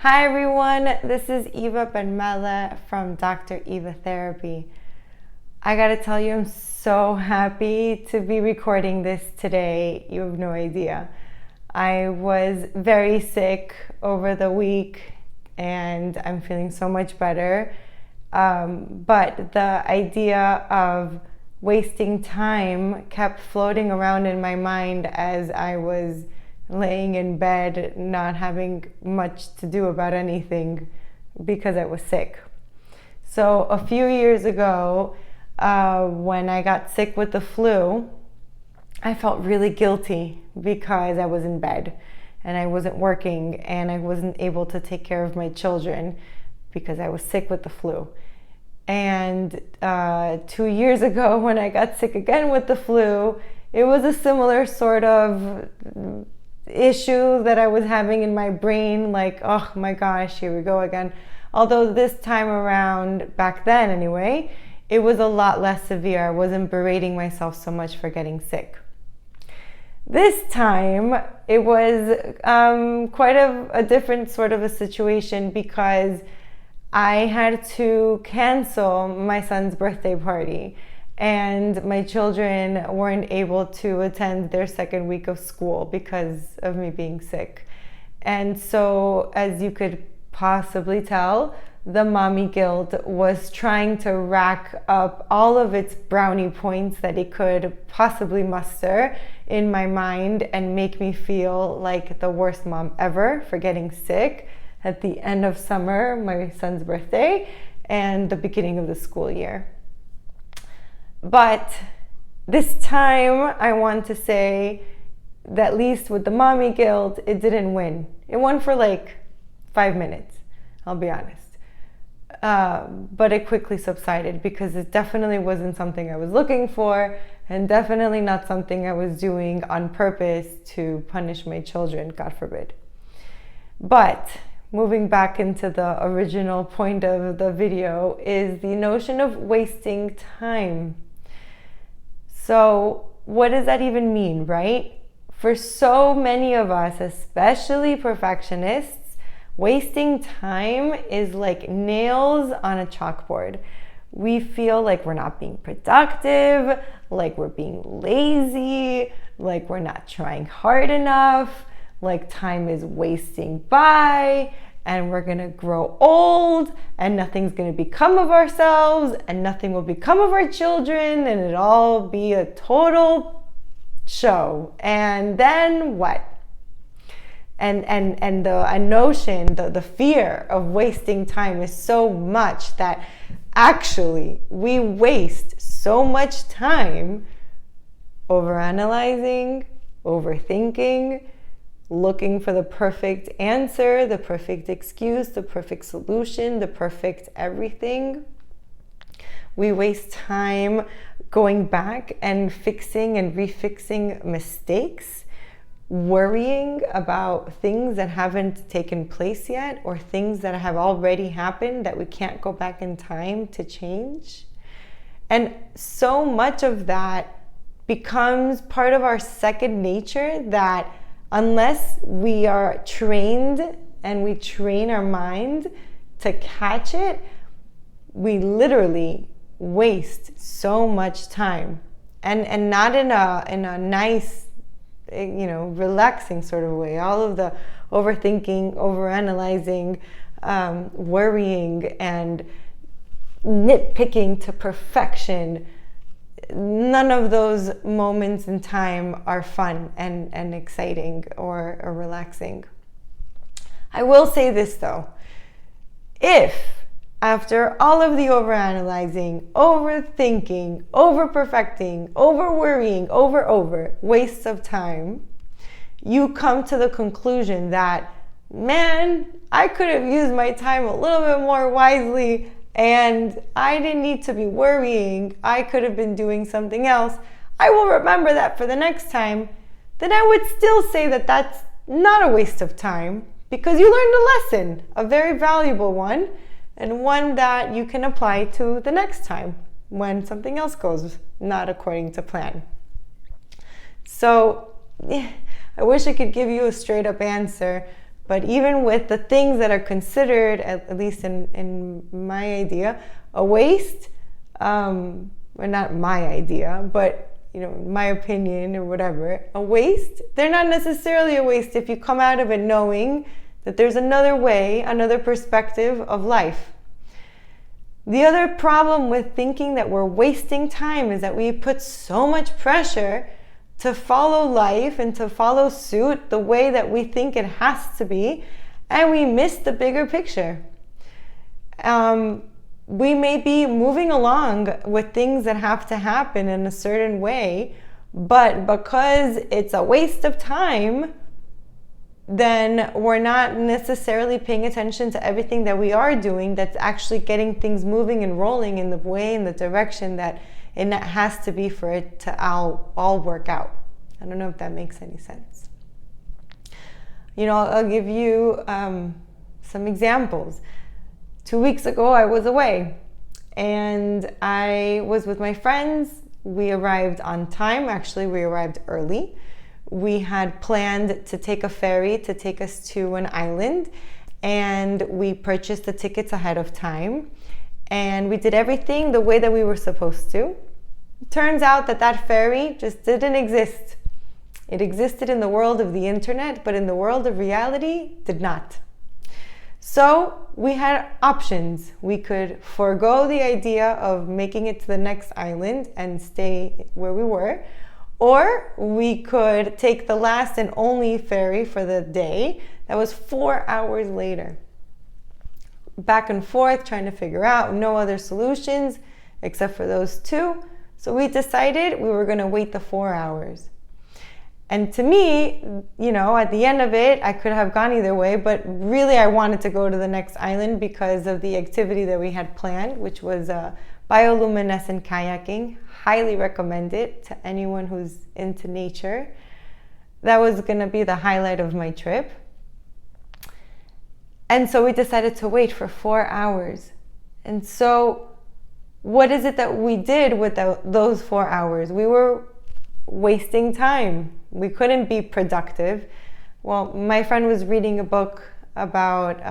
Hi everyone, this is Eva Benmeleh from Dr Eva Therapy. I gotta tell you, I'm so happy to be recording this today. You have no idea. I was very sick over the week and I'm feeling so much better. But the idea of wasting time kept floating around in my mind as I was laying in bed, not having much to do about anything because I was sick. So a few years ago, when I got sick with the flu, I felt really guilty because I was in bed and I wasn't working and I wasn't able to take care of my children because I was sick with the flu. And 2 years ago, when I got sick again with the flu, it was a similar sort of issue that I was having in my brain, like, oh my gosh, here we go again. Although this time around, back then anyway, it was a lot less severe. I wasn't berating myself so much for getting sick. This time, it was quite a different sort of a situation because I had to cancel my son's birthday party and my children weren't able to attend their second week of school because of me being sick. And so, as you could possibly tell, the mommy guilt was trying to rack up all of its brownie points that it could possibly muster in my mind and make me feel like the worst mom ever for getting sick at the end of summer, my son's birthday, and the beginning of the school year. But this time, I want to say that at least with the mommy guilt, it didn't win. It won for like 5 minutes, I'll be honest. But it quickly subsided because it definitely wasn't something I was looking for and definitely not something I was doing on purpose to punish my children, God forbid. But moving back into the original point of the video is the notion of wasting time. So what does that even mean, right? For so many of us, especially perfectionists, wasting time is like nails on a chalkboard. We feel like we're not being productive, like we're being lazy, like we're not trying hard enough, like time is wasting by, and we're gonna grow old, and nothing's gonna become of ourselves, and nothing will become of our children, and it'll all be a total show. And then what? And the notion, the fear of wasting time is so much that actually we waste so much time overanalyzing, overthinking, looking for the perfect answer, the perfect excuse, the perfect solution, the perfect everything. We waste time going back and fixing and refixing mistakes, worrying about things that haven't taken place yet or things that have already happened that we can't go back in time to change. And so much of that becomes part of our second nature that unless we are trained and we train our mind to catch it, we literally waste so much time, and not in a nice, relaxing sort of way. All of the overthinking, overanalyzing, worrying, and nitpicking to perfection. None of those moments in time are fun and exciting or relaxing. I will say this though, if after all of the overanalyzing, overthinking, overperfecting, overworrying, over wastes of time, you come to the conclusion that, man, I could have used my time a little bit more wisely and I didn't need to be worrying, I could have been doing something else, I will remember that for the next time, then I would still say that that's not a waste of time because you learned a lesson, a very valuable one, and one that you can apply to the next time when something else goes not according to plan. So I wish I could give you a straight up answer, But even with the things that are considered, at least in my idea, a waste, well, not my idea, but my opinion or whatever, a waste, they're not necessarily a waste if you come out of it knowing that there's another way, another perspective of life. The other problem with thinking that we're wasting time is that we put so much pressure to follow life and to follow suit the way that we think it has to be, and we miss the bigger picture. We may be moving along with things that have to happen in a certain way, but because it's a waste of time, then we're not necessarily paying attention to everything that we are doing that's actually getting things moving and rolling in the way, in the direction that it has to be for it to all work out. I don't know if that makes any sense. I'll give you some examples. 2 weeks ago, I was away and I was with my friends. We arrived on time. Actually, we arrived early. We had planned to take a ferry to take us to an island, and we purchased the tickets ahead of time, and we did everything the way that we were supposed to. It turns out that ferry just didn't exist. It existed in the world of the internet, but in the world of reality, did not. So we had options. We could forego the idea of making it to the next island and stay where we were, or we could take the last and only ferry for the day that was 4 hours later. Back and forth, trying to figure out, no other solutions except for those two. So we decided we were going to wait the 4 hours. And to me, at the end of it, I could have gone either way, but really I wanted to go to the next island because of the activity that we had planned, which was bioluminescent kayaking. Highly recommend it to anyone who's into nature. That was going to be the highlight of my trip. And so we decided to wait for 4 hours. And so what is it that we did with those 4 hours? We were wasting time. We couldn't be productive. Well, my friend was reading a book about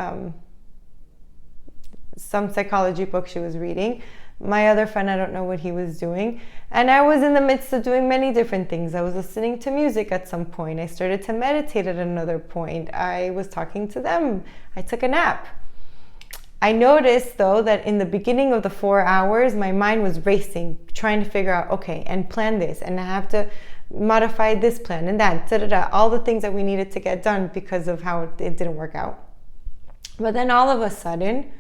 some psychology book she was reading. My other friend, I don't know what he was doing. And I was in the midst of doing many different things. I was listening to music at some point. I started to meditate at another point. I was talking to them. I took a nap. I noticed, though, that in the beginning of the 4 hours, my mind was racing, trying to figure out, okay, and plan this, and I have to modify this plan and that, all the things that we needed to get done because of how it didn't work out. But then all of a sudden,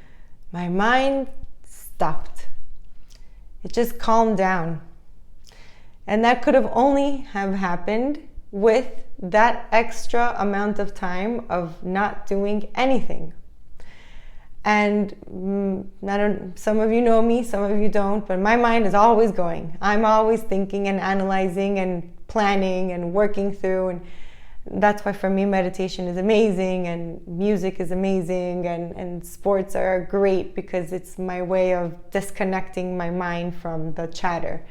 my mind stopped. It just calmed down. And that could have only have happened with that extra amount of time of not doing anything. And some of you know me, some of you don't, but my mind is always going. I'm always thinking and analyzing and planning and working through. And that's why for me, meditation is amazing and music is amazing and sports are great because it's my way of disconnecting my mind from the chatter.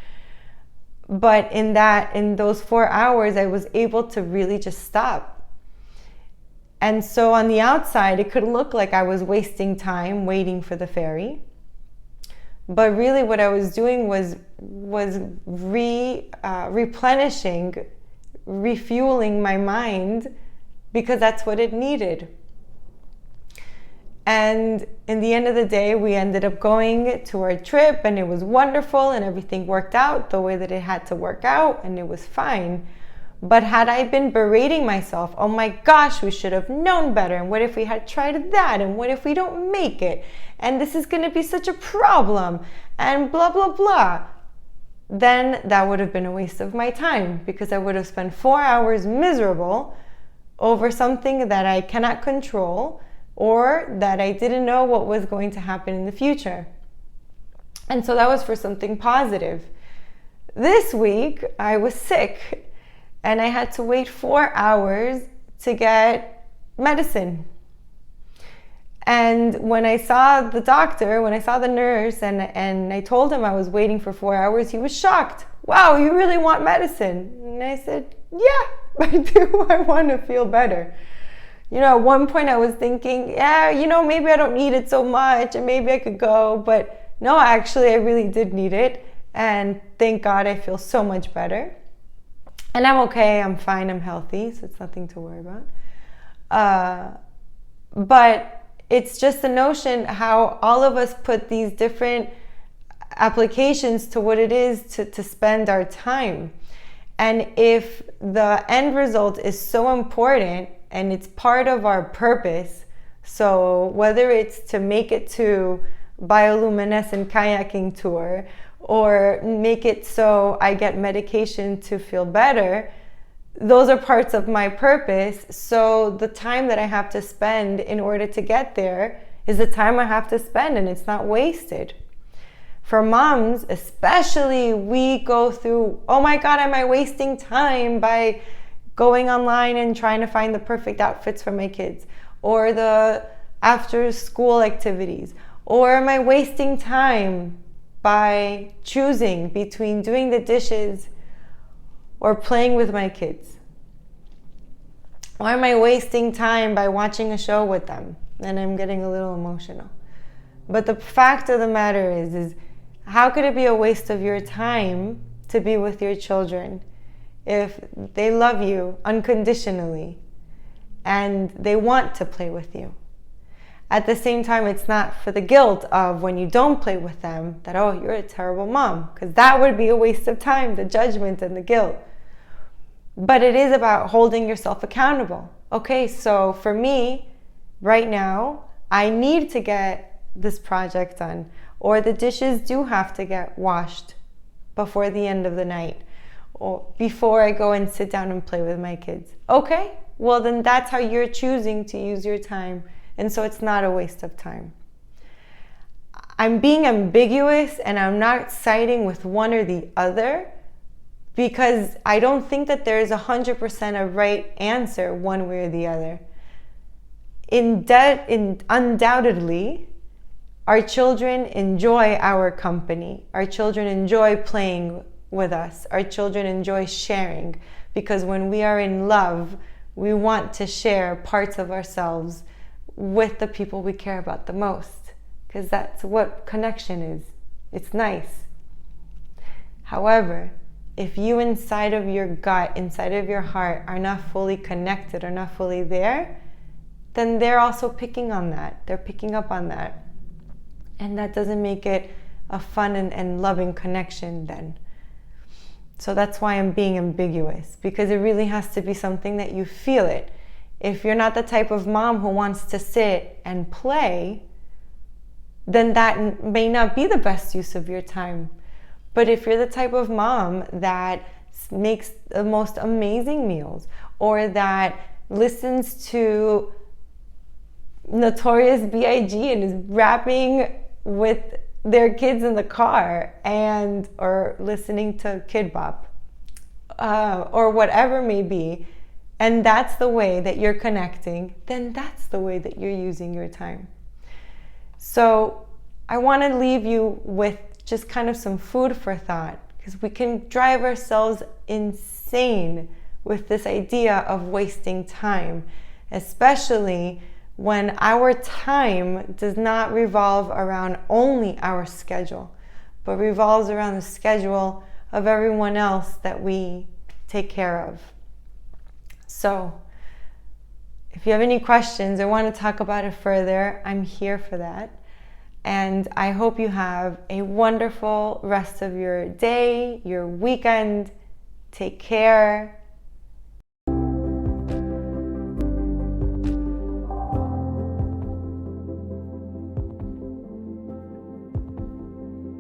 But in those 4 hours, I was able to really just stop. And so on the outside, it could look like I was wasting time waiting for the ferry. But really what I was doing was replenishing, refueling my mind because that's what it needed. And in the end of the day, we ended up going to our trip and it was wonderful and everything worked out the way that it had to work out and it was fine. But had I been berating myself, oh my gosh, we should have known better, and what if we had tried that, and what if we don't make it, and this is going to be such a problem, and blah, blah, blah, then that would have been a waste of my time because I would have spent 4 hours miserable over something that I cannot control or that I didn't know what was going to happen in the future. And so that was for something positive. This week, I was sick. And I had to wait 4 hours to get medicine. And when I saw the doctor, when I saw the nurse, and I told him I was waiting for 4 hours, he was shocked. Wow, you really want medicine? And I said, yeah, I do. I want to feel better. At one point I was thinking, yeah, maybe I don't need it so much and maybe I could go. But no, actually, I really did need it. And thank God I feel so much better. And I'm okay, I'm fine, I'm healthy, so it's nothing to worry about. But it's just the notion how all of us put these different applications to what it is to spend our time. And if the end result is so important and it's part of our purpose, so whether it's to make it to bioluminescent kayaking tour or make it so I get medication to feel better, those are parts of my purpose. So the time that I have to spend in order to get there is the time I have to spend, and it's not wasted. For moms, especially, we go through, oh my God, am I wasting time by going online and trying to find the perfect outfits for my kids, or the after school activities, or am I wasting time by choosing between doing the dishes or playing with my kids? Or am I wasting time by watching a show with them? And I'm getting a little emotional. But the fact of the matter is how could it be a waste of your time to be with your children if they love you unconditionally and they want to play with you? At the same time, it's not for the guilt of when you don't play with them that, oh, you're a terrible mom, because that would be a waste of time, the judgment and the guilt. But it is about holding yourself accountable. Okay, so for me, right now, I need to get this project done, or the dishes do have to get washed before the end of the night, or before I go and sit down and play with my kids. Okay, well then that's how you're choosing to use your time, and so it's not a waste of time. I'm being ambiguous and I'm not siding with one or the other, because I don't think that there is 100% a right answer one way or the other. Undoubtedly, our children enjoy our company. Our children enjoy playing with us. Our children enjoy sharing, because when we are in love, we want to share parts of ourselves with the people we care about the most, because that's what connection is. It's nice. However, if you inside of your gut, inside of your heart, are not fully connected or not fully there, then they're also picking on that. They're picking up on that. And that doesn't make it a fun and loving connection then. So that's why I'm being ambiguous, because it really has to be something that you feel it. If you're not the type of mom who wants to sit and play, then that may not be the best use of your time. But if you're the type of mom that makes the most amazing meals, or that listens to Notorious B.I.G. and is rapping with their kids in the car, and or listening to Kid Bop, or whatever may be, and that's the way that you're connecting, then that's the way that you're using your time. So I want to leave you with just kind of some food for thought, because we can drive ourselves insane with this idea of wasting time, especially when our time does not revolve around only our schedule, but revolves around the schedule of everyone else that we take care of. So if you have any questions or want to talk about it further, I'm here for that. And I hope you have a wonderful rest of your day, your weekend. Take care.